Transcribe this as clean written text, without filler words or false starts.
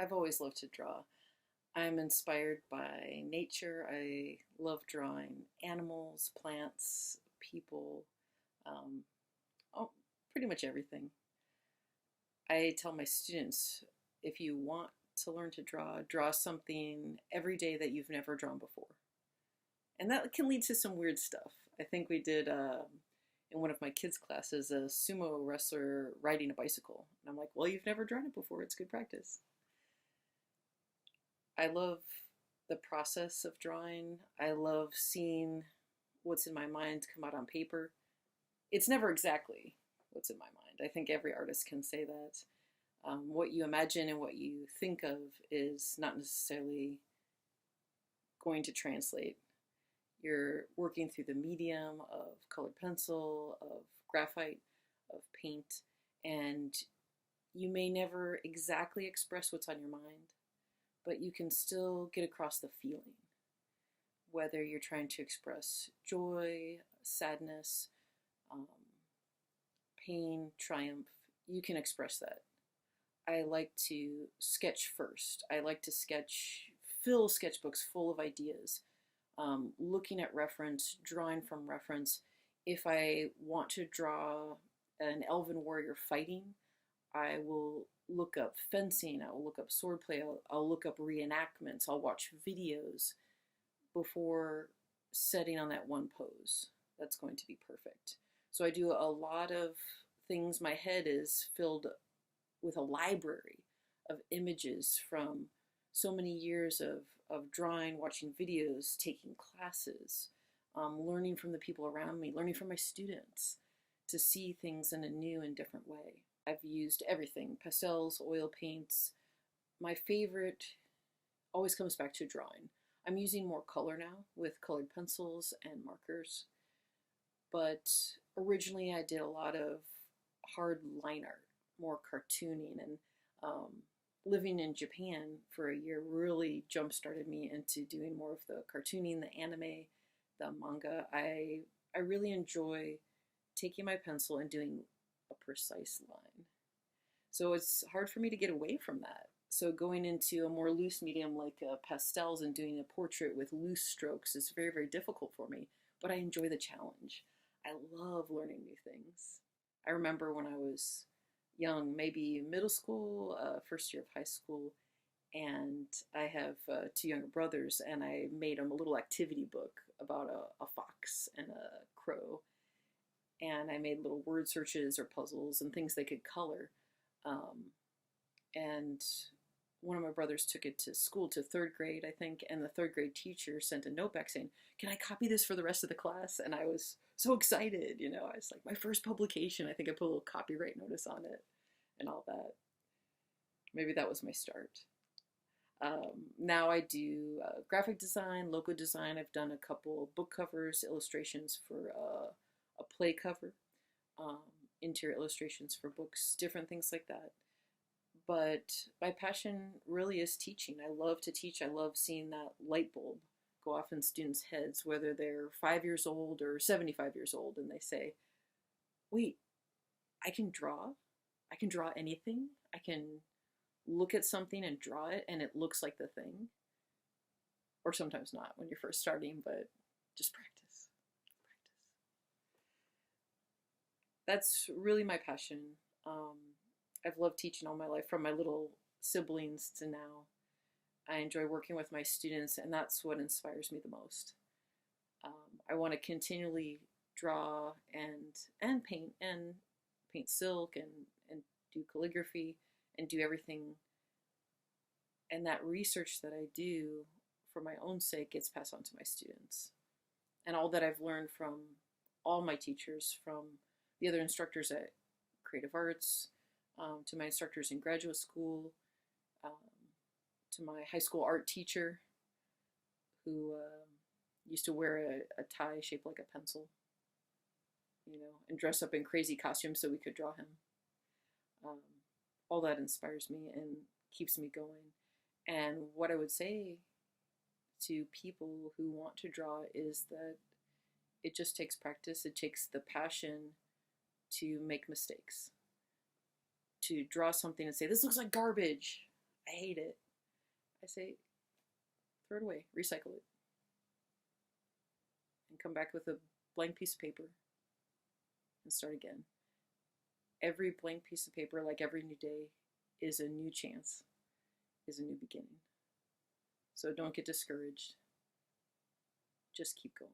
I've always loved to draw. I'm inspired by nature. I love drawing animals, plants, people, um, oh, pretty much everything. I tell my students, if you want to learn to draw, draw something every day that you've never drawn before. And that can lead to some weird stuff. I think we did in one of my kids' classes a sumo wrestler riding a bicycle. And I'm like, well, you've never drawn it before. It's good practice. I love the process of drawing. I love seeing what's in my mind come out on paper. It's never exactly what's in my mind. I think every artist can say that. What you imagine and what you think of is not necessarily going to translate. You're working through the medium of colored pencil, of graphite, of paint, and you may never exactly express what's on your mind, but you can still get across the feeling. Whether you're trying to express joy, sadness, um, pain, triumph, you can express that. I like to sketch first. I like to fill sketchbooks full of ideas, looking at reference, drawing from reference. If I want to draw an elven warrior fighting, I will look up fencing, I will look up swordplay, I'll look up reenactments, I'll watch videos before setting on that one pose that's going to be perfect. So I do a lot of things. My head is filled with a library of images from so many years of drawing, watching videos, taking classes, learning from the people around me, learning from my students to see things in a new and different way. I've used everything, pastels, oil paints. My favorite always comes back to drawing. I'm using more color now with colored pencils and markers, but originally I did a lot of hard line art, more cartooning, and living in Japan for a year really jump-started me into doing more of the cartooning, the anime, the manga. I really enjoy taking my pencil and doing a precise line. So it's hard for me to get away from that. So going into a more loose medium like pastels and doing a portrait with loose strokes is very, very difficult for me, but I enjoy the challenge. I love learning new things. I remember when I was young, maybe middle school, first year of high school, and I have two younger brothers, and I made them a little activity book about a fox and a crow, and I made little word searches or puzzles and things they could color. And one of my brothers took it to school, to third grade, I think, and the third grade teacher sent a note back saying, can I copy this for the rest of the class? And I was so excited, you know, I was like, my first publication. I think I put a little copyright notice on it and all that. Maybe that was my start. Now I do graphic design, logo design. I've done a couple book covers, illustrations for a play cover, interior illustrations for books, different things like that. But my passion really is teaching. I love to teach. I love seeing that light bulb go off in students' heads, whether they're 5 years old or 75 years old, and they say, wait, I can draw? I can draw anything? I can look at something and draw it and it looks like the thing? Or sometimes not when you're first starting, but just practice. That's really my passion. I've loved teaching all my life, from my little siblings to now. I enjoy working with my students, and that's what inspires me the most. I want to continually draw and paint silk and do calligraphy and do everything. And that research that I do for my own sake gets passed on to my students. And all that I've learned from all my teachers, from the other instructors at Creative Arts, to my instructors in graduate school, to my high school art teacher who used to wear a tie shaped like a pencil, you know, and dress up in crazy costumes so we could draw him. All that inspires me and keeps me going. And what I would say to people who want to draw is that it just takes practice. It takes the passion to make mistakes. To draw something and say, this looks like garbage. I hate it. I say, throw it away, recycle it, and come back with a blank piece of paper and start again. Every blank piece of paper, like every new day, is a new chance, is a new beginning. So don't get discouraged. Just keep going.